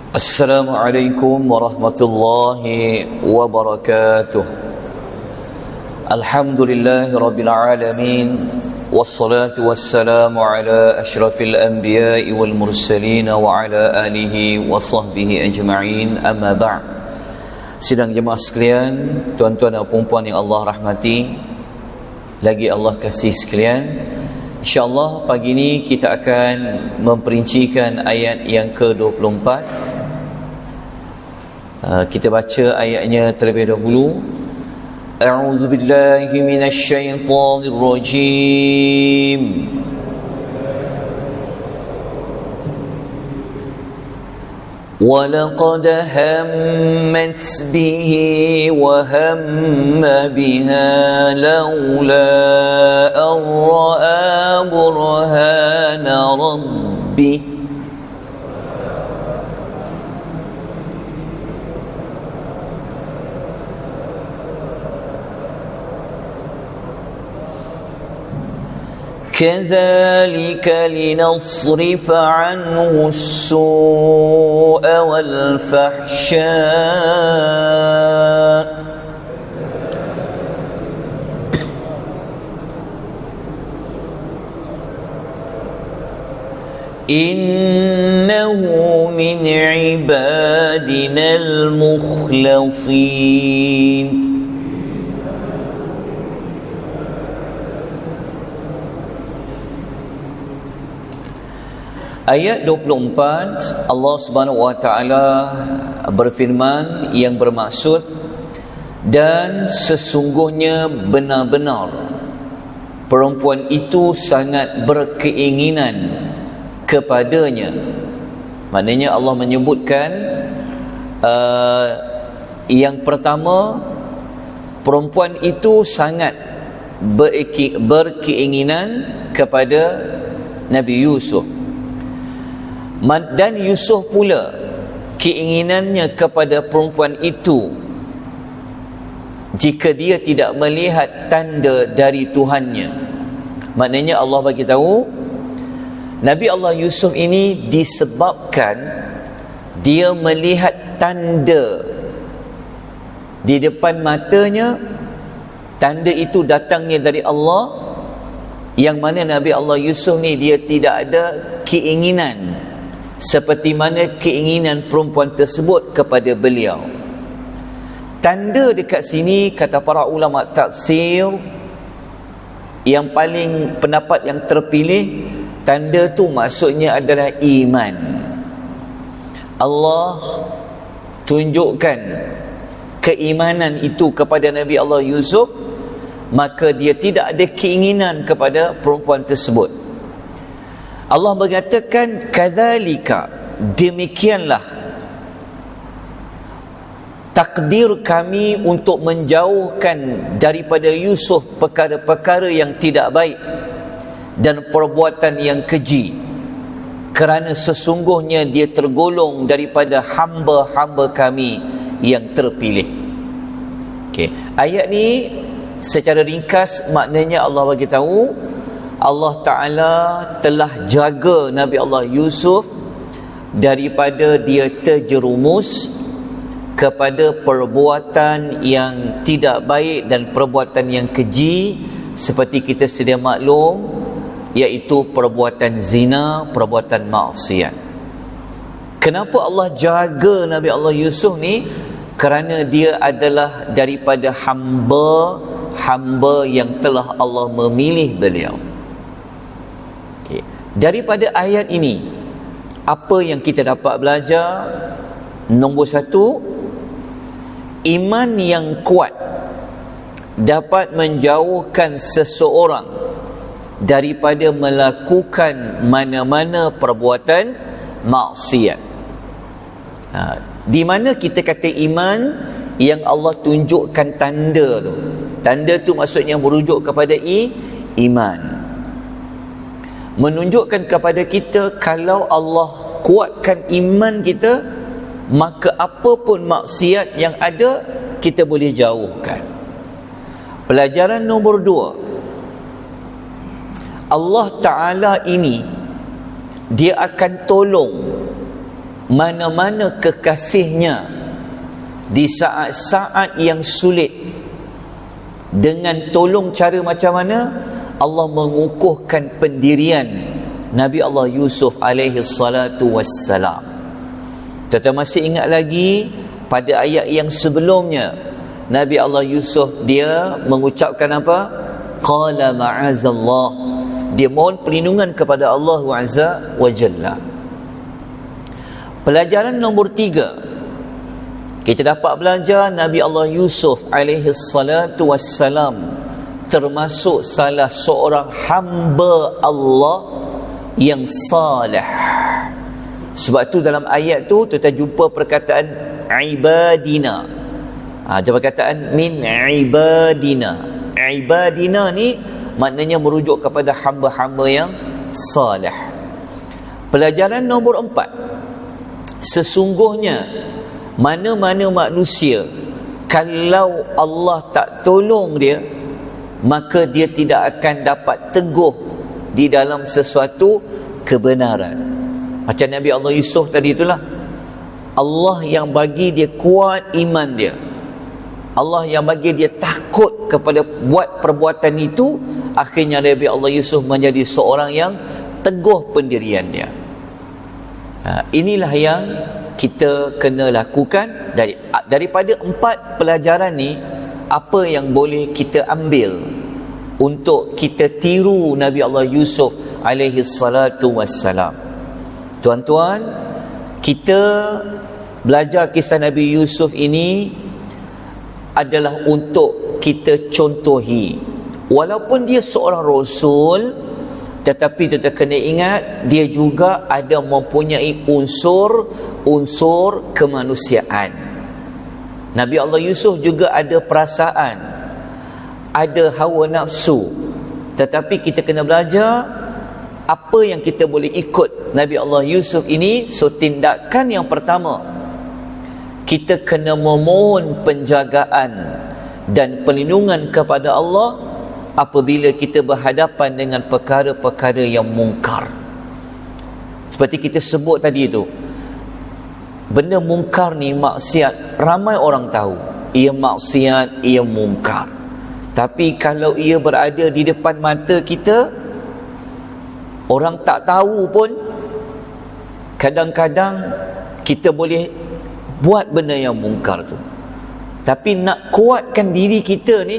Assalamualaikum warahmatullahi wabarakatuh. Alhamdulillahi rabbil alamin. Wassalatu wassalamu ala ashrafil anbiya'i wal mursalin wa ala alihi wa sahbihi ajma'in. Amma ba'd. Sidang jemaah sekalian, tuan-tuan dan puan-puan yang Allah rahmati, lagi Allah kasih sekalian, InsyaAllah pagi ini kita akan memperincikan ayat yang ke-24. Kita baca ayatnya terlebih dahulu. A'udzu billahi minasy syaithanir rajim. وَلَقَدْ هَمَّتْ بِهِ وَهَمَّ بِهَا لَوْلَا أَن رَّأَىٰ بُرْهَانَ رَبِّهِ كذلك لنصرف عنه السوء والفحشاء إنه من عبادنا المخلصين. Ayat 24, Allah Subhanahu wa taala berfirman yang bermaksud, dan sesungguhnya benar-benar perempuan itu sangat berkeinginan kepadanya. Maknanya Allah menyebutkan yang pertama, perempuan itu sangat berkeinginan kepada Nabi Yusuf. Dan Yusuf pula keinginannya kepada perempuan itu jika dia tidak melihat tanda dari Tuhannya. Maknanya Allah bagi tahu Nabi Allah Yusuf ini disebabkan dia melihat tanda di depan matanya. Tanda itu datangnya dari Allah, yang mana Nabi Allah Yusuf ni dia tidak ada keinginan seperti mana keinginan perempuan tersebut kepada beliau. Tanda dekat sini, kata para ulama tafsir, yang paling pendapat yang terpilih, tanda tu maksudnya adalah iman. Allah tunjukkan keimanan itu kepada Nabi Allah Yusuf, maka dia tidak ada keinginan kepada perempuan tersebut. Allah mengatakan kadzalika, demikianlah takdir kami untuk menjauhkan daripada Yusuf perkara-perkara yang tidak baik dan perbuatan yang keji, kerana sesungguhnya dia tergolong daripada hamba-hamba kami yang terpilih. Okey, ayat ni secara ringkas maknanya Allah bagi tahu Allah Ta'ala telah jaga Nabi Allah Yusuf daripada dia terjerumus kepada perbuatan yang tidak baik dan perbuatan yang keji, seperti kita sedia maklum, iaitu perbuatan zina, perbuatan maksiat. Kenapa Allah jaga Nabi Allah Yusuf ni? Kerana dia adalah daripada hamba yang telah Allah memilih beliau. Daripada ayat ini, apa yang kita dapat belajar? Nombor satu, iman yang kuat dapat menjauhkan seseorang daripada melakukan mana-mana perbuatan maksiat. Di mana kita kata iman yang Allah tunjukkan tanda tu. Tanda tu maksudnya merujuk kepada iman. Menunjukkan kepada kita kalau Allah kuatkan iman kita, maka apapun maksiat yang ada kita boleh jauhkan. Pelajaran nombor 2, Allah Ta'ala ini dia akan tolong mana-mana kekasihnya di saat-saat yang sulit, dengan tolong cara macam mana Allah mengukuhkan pendirian Nabi Allah Yusuf alaihi salatu wassalam. Tetapi masih ingat lagi pada ayat yang sebelumnya, Nabi Allah Yusuf dia mengucapkan apa? Qala ma'azallah, dia mohon perlindungan kepada Allah Azza wa Jalla. Pelajaran nombor 3, kita dapat belajar Nabi Allah Yusuf alaihi salatu wassalam termasuk salah seorang hamba Allah yang salih. Sebab tu dalam ayat tu kita jumpa perkataan ibadina. Ada perkataan min ibadina. Ibadina ni maknanya merujuk kepada hamba-hamba yang salih. Pelajaran nombor 4, sesungguhnya mana-mana manusia kalau Allah tak tolong dia, maka dia tidak akan dapat teguh di dalam sesuatu kebenaran. Macam Nabi Allah Yusuf tadi itulah, Allah yang bagi dia kuat iman dia, Allah yang bagi dia takut kepada buat perbuatan itu. Akhirnya Nabi Allah Yusuf menjadi seorang yang teguh pendirian dia. Inilah yang kita kena lakukan. Daripada 4 pelajaran ni, apa yang boleh kita ambil untuk kita tiru Nabi Allah Yusuf alaihi salatu wassalam? Tuan-tuan, kita belajar kisah Nabi Yusuf ini adalah untuk kita contohi. Walaupun dia seorang rasul, tetapi kita kena ingat dia juga ada mempunyai unsur kemanusiaan. Nabi Allah Yusuf juga ada perasaan, ada hawa nafsu. Tetapi kita kena belajar apa yang kita boleh ikut Nabi Allah Yusuf ini. So tindakan yang pertama, kita kena memohon penjagaan dan perlindungan kepada Allah apabila kita berhadapan dengan perkara-perkara yang mungkar. Seperti kita sebut tadi itu, benda mungkar ni, maksiat, ramai orang tahu ia maksiat, ia mungkar. Tapi kalau ia berada di depan mata kita, orang tak tahu pun, kadang-kadang kita boleh buat benda yang mungkar tu. Tapi nak kuatkan diri kita ni,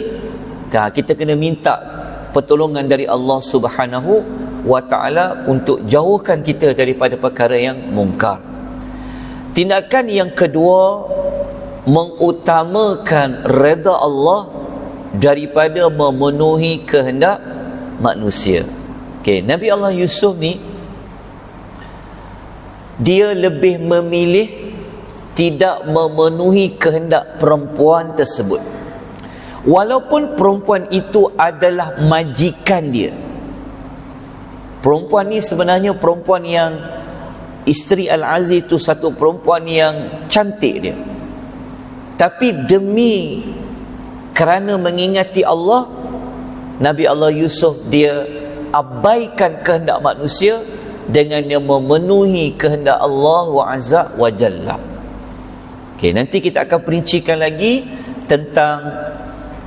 kita kena minta pertolongan dari Allah Subhanahu wa ta'ala untuk jauhkan kita daripada perkara yang mungkar. Tindakan yang kedua, mengutamakan redha Allah daripada memenuhi kehendak manusia. Nabi Allah Yusuf ni, dia lebih memilih tidak memenuhi kehendak perempuan tersebut, walaupun perempuan itu adalah majikan dia. Perempuan ni sebenarnya perempuan yang, isteri Al-Aziz itu satu perempuan yang cantik dia, tapi demi kerana mengingati Allah, Nabi Allah Yusuf dia abaikan kehendak manusia dengan dia memenuhi kehendak Allah Azza wa Jalla. Nanti kita akan perincikan lagi tentang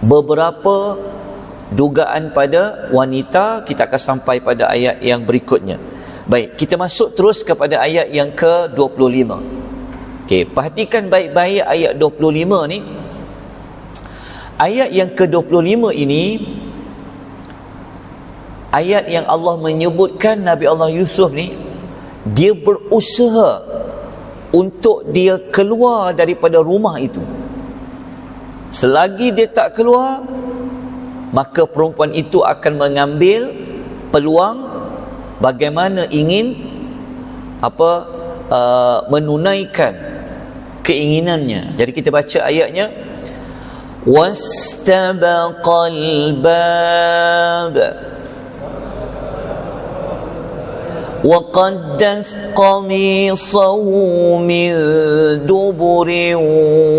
beberapa dugaan pada wanita. Kita akan sampai pada ayat yang berikutnya. Baik, kita masuk terus kepada ayat yang ke-25. Perhatikan baik-baik ayat 25 ni. Ayat yang ke-25 ini ayat yang Allah menyebutkan Nabi Allah Yusuf ni, dia berusaha untuk dia keluar daripada rumah itu. Selagi dia tak keluar, maka perempuan itu akan mengambil peluang bagaimana ingin menunaikan keinginannya. Jadi kita baca ayatnya, wastabaqal bab وقدت قميصه من دبر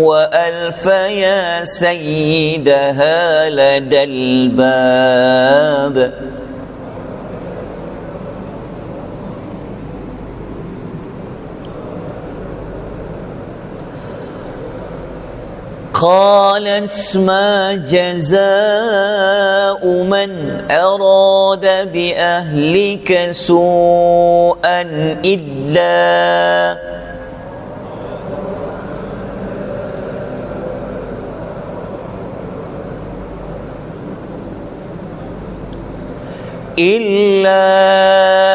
وألف يا سيدها لدى الباب. قالت ما جزاء من أراد بأهلك سوءا إلا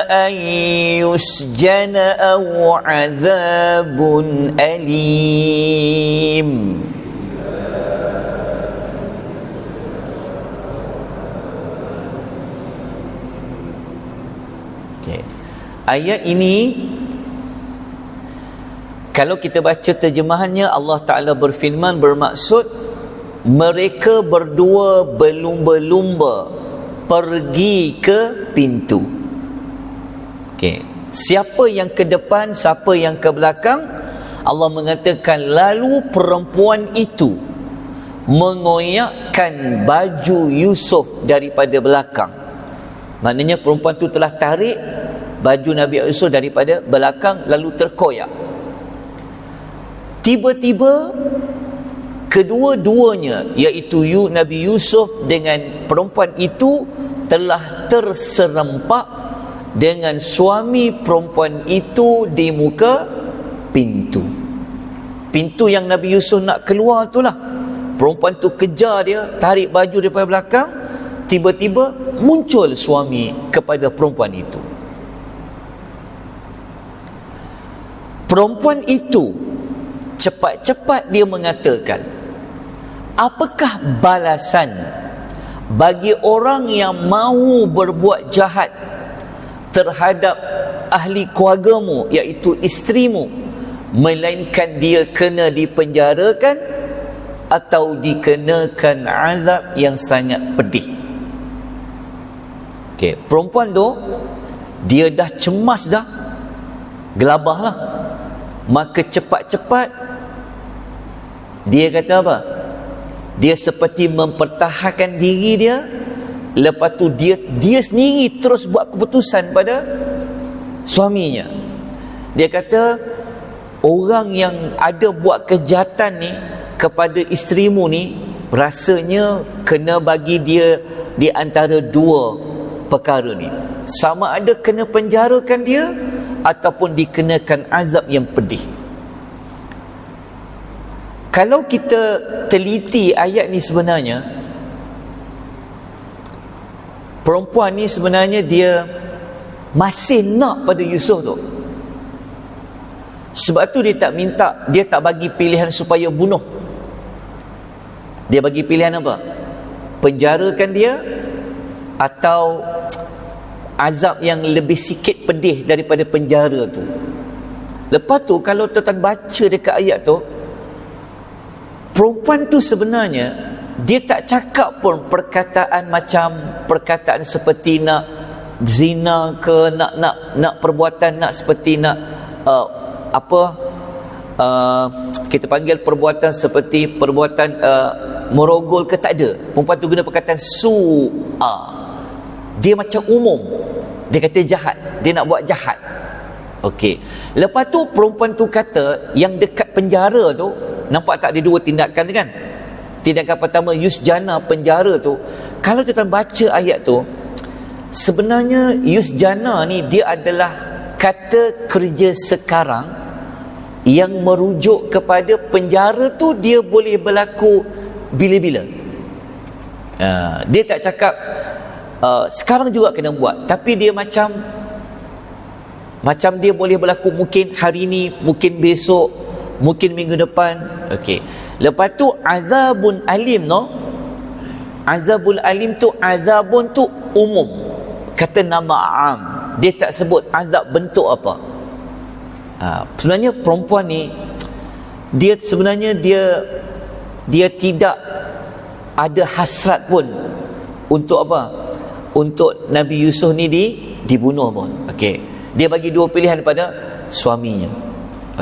أن يسجن أو عذاب أليم. Okay. Ayat ini kalau kita baca terjemahannya, Allah Ta'ala berfirman, bermaksud mereka berdua berlumba-lumba pergi ke pintu. Okey, siapa yang ke depan, siapa yang ke belakang? Allah mengatakan lalu perempuan itu mengoyakkan baju Yusuf daripada belakang. Maknanya perempuan itu telah tarik baju Nabi Yusuf daripada belakang lalu terkoyak. Tiba-tiba kedua-duanya, iaitu Nabi Yusuf dengan perempuan itu, telah terserempak dengan suami perempuan itu di muka pintu. Pintu yang Nabi Yusuf nak keluar itulah. Perempuan tu kejar dia, tarik baju daripada belakang. Tiba-tiba muncul suami kepada perempuan itu. Perempuan itu cepat-cepat dia mengatakan, apakah balasan bagi orang yang mahu berbuat jahat terhadap ahli keluargamu, iaitu isterimu, melainkan dia kena dipenjarakan atau dikenakan azab yang sangat pedih. Okey, perempuan tu dia dah cemas dah, gelabah lah. Maka cepat-cepat dia kata apa? Dia seperti mempertahankan diri dia. Lepas tu dia sendiri terus buat keputusan pada suaminya. Dia kata, orang yang ada buat kejahatan ni kepada isterimu ni, rasanya kena bagi dia di antara dua perkara ni. Sama ada kena penjarakan dia ataupun dikenakan azab yang pedih. Kalau kita teliti ayat ni, sebenarnya perempuan ni sebenarnya dia masih nak pada Yusuf tu. Sebab tu dia tak minta, dia tak bagi pilihan supaya bunuh. Dia bagi pilihan apa? Penjarakan dia atau azab yang lebih sikit pedih daripada penjara tu. Lepas tu kalau tuan-tuan baca dekat ayat tu, perempuan tu sebenarnya dia tak cakap pun perkataan macam perkataan seperti nak zina ke, nak perbuatan, nak seperti nak kita panggil perbuatan seperti perbuatan merogol ke, tak ada. Perempuan tu guna perkataan su'a. Dia macam umum, dia kata jahat, dia nak buat jahat. Okey, lepas tu perempuan tu kata yang dekat penjara tu, nampak tak ada dua tindakan tu kan? Tindakan pertama yusjana, penjara tu. Kalau kita baca ayat tu, sebenarnya yusjana ni dia adalah kata kerja sekarang yang merujuk kepada penjara tu dia boleh berlaku bila-bila. Dia tak cakap sekarang juga kena buat, tapi dia macam dia boleh berlaku mungkin hari ni, mungkin besok, mungkin minggu depan. Okey. Lepas tu azabun alim, no? Azabul alim tu, azabun tu umum. Kata nama am. Dia tak sebut azab bentuk apa. Sebenarnya perempuan ni dia sebenarnya dia tidak ada hasrat pun untuk apa? Untuk Nabi Yusuf ni dibunuh pun. Okey. Dia bagi dua pilihan pada suaminya.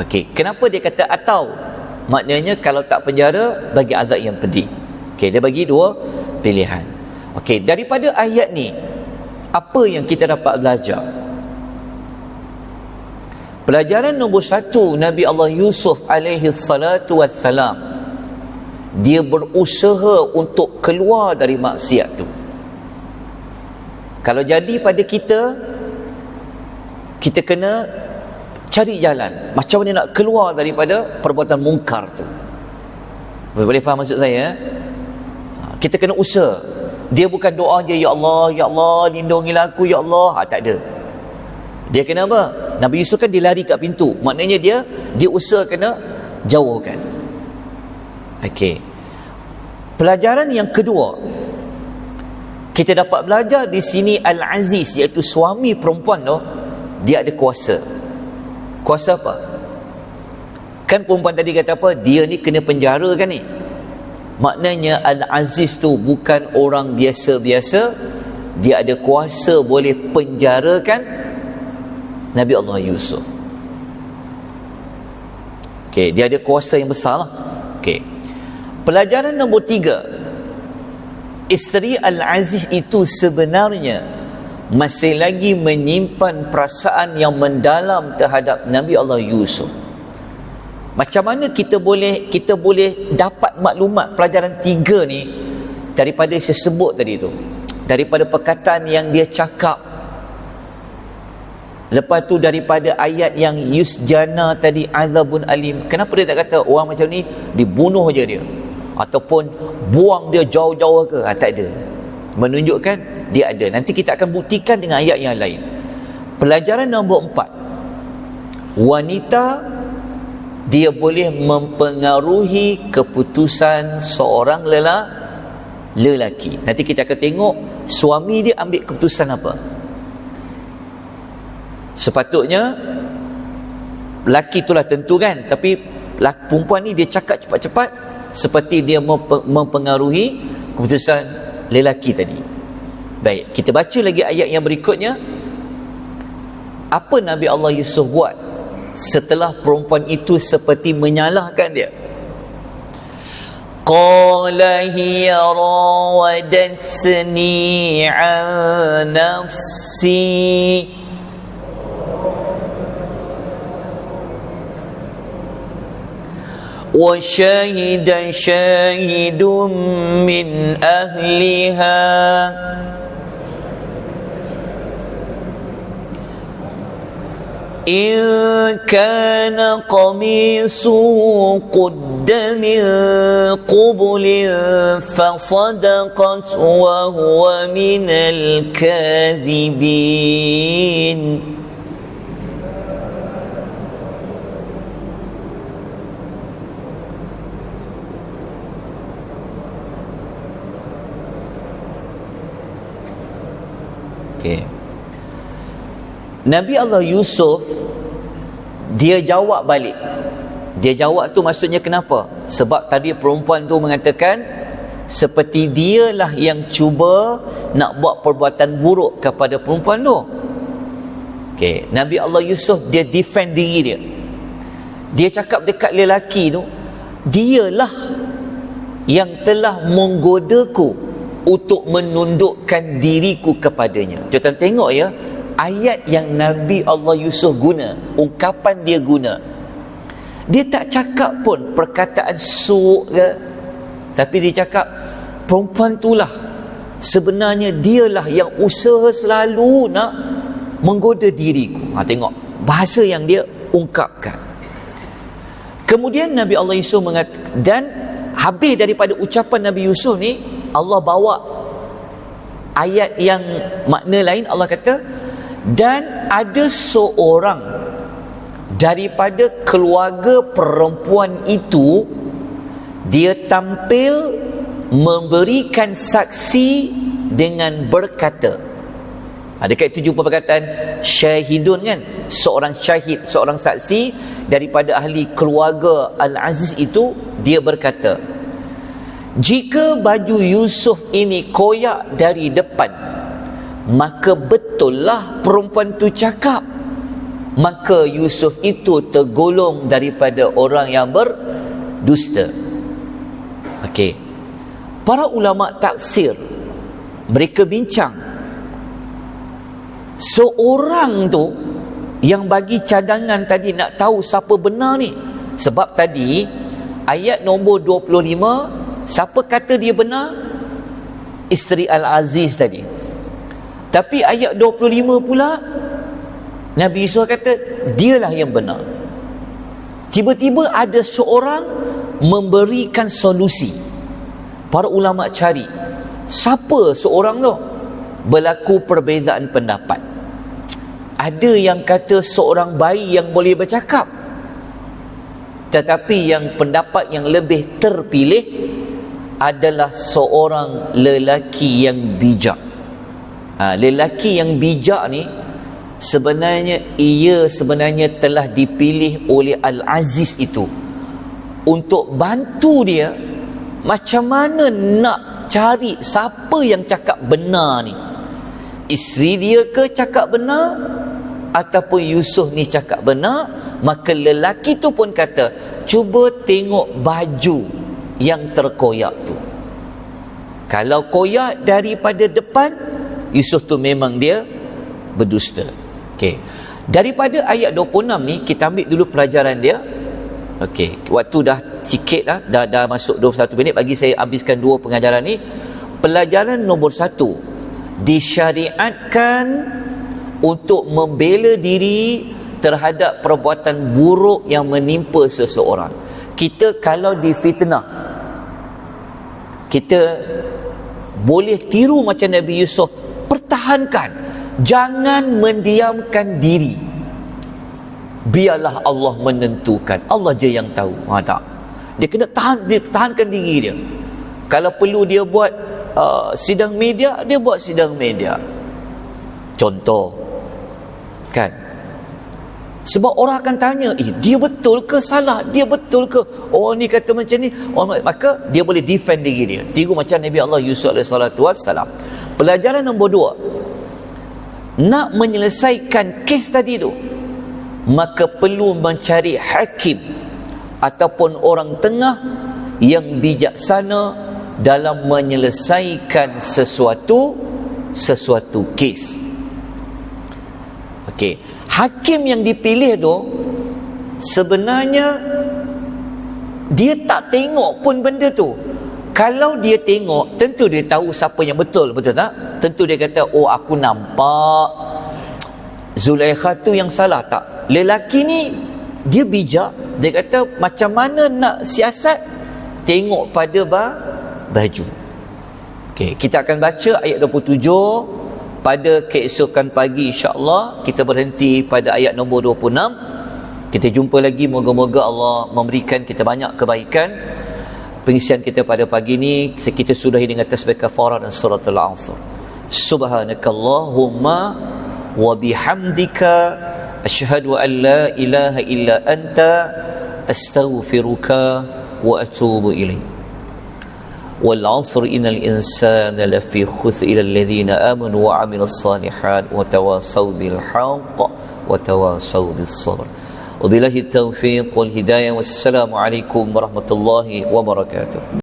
Okey, kenapa dia kata atau? Maknanya kalau tak penjara, bagi azab yang pedih. Okey, dia bagi dua pilihan. Okey, daripada ayat ni apa yang kita dapat belajar? Pelajaran nombor satu, Nabi Allah Yusuf alaihi salatu wassalam, dia berusaha untuk keluar dari maksiat tu. Kalau jadi pada kita, kita kena cari jalan macam mana nak keluar daripada perbuatan mungkar tu. Boleh faham maksud saya? Kita kena usaha. Dia bukan doa je, ya Allah lindungilah aku, ya Allah. Tak ada. Dia kena apa? Nabi Yusuf kan dia lari kat pintu. Maknanya dia usaha kena jauhkan. Okey. Pelajaran yang kedua, kita dapat belajar di sini Al-Aziz, iaitu suami perempuan tu, dia ada kuasa. Kuasa apa? Kan perempuan tadi kata apa? Dia ni kena penjara kan ni? Maknanya Al-Aziz tu bukan orang biasa-biasa. Dia ada kuasa boleh penjarakan Nabi Allah Yusuf. Okey, dia ada kuasa yang besar lah. Okey. Pelajaran nombor 3, isteri Al-Aziz itu sebenarnya masih lagi menyimpan perasaan yang mendalam terhadap Nabi Allah Yusuf. Macam mana kita boleh dapat maklumat pelajaran 3 ni daripada saya sebut tadi tu, daripada perkataan yang dia cakap, lepas tu daripada ayat yang yusjana tadi, azabun alim. Kenapa dia tak kata orang macam ni dibunuh je dia, ataupun buang dia jauh-jauh ke? Tak ada. Menunjukkan dia ada. Nanti kita akan buktikan dengan ayat yang lain. Pelajaran nombor 4, wanita dia boleh mempengaruhi keputusan seorang lelaki. Nanti kita akan tengok suami dia ambil keputusan apa. Sepatutnya lelaki itulah tentu kan, tapi perempuan ni dia cakap cepat-cepat seperti dia mempengaruhi keputusan lelaki tadi. Baik, kita baca lagi ayat yang berikutnya. Apa Nabi Allah Yusuf buat setelah perempuan itu seperti menyalahkan dia? Qala hiya rawadatni an nafsi wa shahidan shahidun min ahliha in kana qamisuhu qudda min qublin fasadaqat wa huwa minal kadhibin. Okay. Nabi Allah Yusuf dia jawab balik. Dia jawab tu maksudnya kenapa? Sebab tadi perempuan tu mengatakan seperti dialah yang cuba nak buat perbuatan buruk kepada perempuan tu. Okay. Nabi Allah Yusuf dia defend diri dia. Dia cakap dekat lelaki tu, dialah yang telah menggodaku untuk menundukkan diriku kepadanya. Kita tengok ya, ayat yang Nabi Allah Yusuf guna, ungkapan dia guna. Dia tak cakap pun perkataan su' ke, tapi dia cakap perempuan itulah sebenarnya dialah yang usaha selalu nak menggoda diriku. Tengok bahasa yang dia ungkapkan. Kemudian Nabi Allah Yusuf mengatakan, dan habis daripada ucapan Nabi Yusuf ni, Allah bawa ayat yang makna lain. Allah kata, dan ada seorang daripada keluarga perempuan itu, dia tampil memberikan saksi dengan berkata. Dekat itu jumpa perkataan syahidun kan, seorang syahid, seorang saksi daripada ahli keluarga Al-Aziz itu. Dia berkata, jika baju Yusuf ini koyak dari depan, maka betullah perempuan tu cakap, maka Yusuf itu tergolong daripada orang yang berdusta. Okey. Para ulama tafsir mereka bincang, seorang tu yang bagi cadangan tadi nak tahu siapa benar ni. Sebab tadi ayat nombor 25 Siapa kata dia benar? Isteri Al-Aziz tadi. Tapi ayat 25 pula, Nabi Yusuf kata dialah yang benar. Tiba-tiba ada seorang memberikan solusi. Para ulama cari siapa seorang tu. Berlaku perbezaan pendapat. Ada yang kata seorang bayi yang boleh bercakap, tetapi yang pendapat yang lebih terpilih adalah seorang lelaki yang bijak. Lelaki yang bijak ni sebenarnya telah dipilih oleh Al-Aziz itu untuk bantu dia macam mana nak cari siapa yang cakap benar ni. Isteri dia ke cakap benar ataupun Yusuf ni cakap benar? Maka lelaki tu pun kata, cuba tengok baju yang terkoyak tu. Kalau koyak daripada depan, Yusuf tu memang dia berdusta. Okey. Daripada ayat 26 ni kita ambil dulu pelajaran dia. Okey, waktu dah sikit dah masuk 21 minit, bagi saya habiskan dua pengajaran ni. Pelajaran nombor 1, disyariatkan untuk membela diri terhadap perbuatan buruk yang menimpa seseorang. Kita kalau difitnah, kita boleh tiru macam Nabi Yusuf, pertahankan, jangan mendiamkan diri. Biarlah Allah menentukan, Allah je yang tahu. Tak, dia kena tahankan diri dia. Kalau perlu dia buat sidang media, dia buat sidang media. Contoh kan, sebab orang akan tanya, dia betul ke salah, dia betul ke, orang ni kata macam ni, maka dia boleh defend diri dia. Tiru macam Nabi Allah Yusuf AS. Pelajaran nombor 2, nak menyelesaikan kes tadi tu, maka perlu mencari hakim ataupun orang tengah yang bijaksana dalam menyelesaikan sesuatu kes. Okey, hakim yang dipilih tu sebenarnya dia tak tengok pun benda tu. Kalau dia tengok, tentu dia tahu siapa yang betul tak? Tentu dia kata, oh aku nampak Zulaikha tu yang salah. Tak, lelaki ni dia bijak, dia kata macam mana nak siasat, tengok pada baju. Okey, kita akan baca ayat 27 pada keesokan pagi, insya-Allah. Kita berhenti pada ayat nombor 26. Kita jumpa lagi, moga-moga Allah memberikan kita banyak kebaikan. Pengisian kita pada pagi ini kita sudahi dengan tasbih kafarah dan suratul Asr. Subhanakallahumma wa bihamdika asyhadu an la ilaha illa anta astaghfiruka wa atubu ilaik. والعصر إن الإنسان لفي خسر إلى الذين آمنوا وعملوا الصالحات وتواصوا بالحق وتواصوا بالصبر. وبالله التوفيق والهداية والسلام عليكم ورحمة الله وبركاته.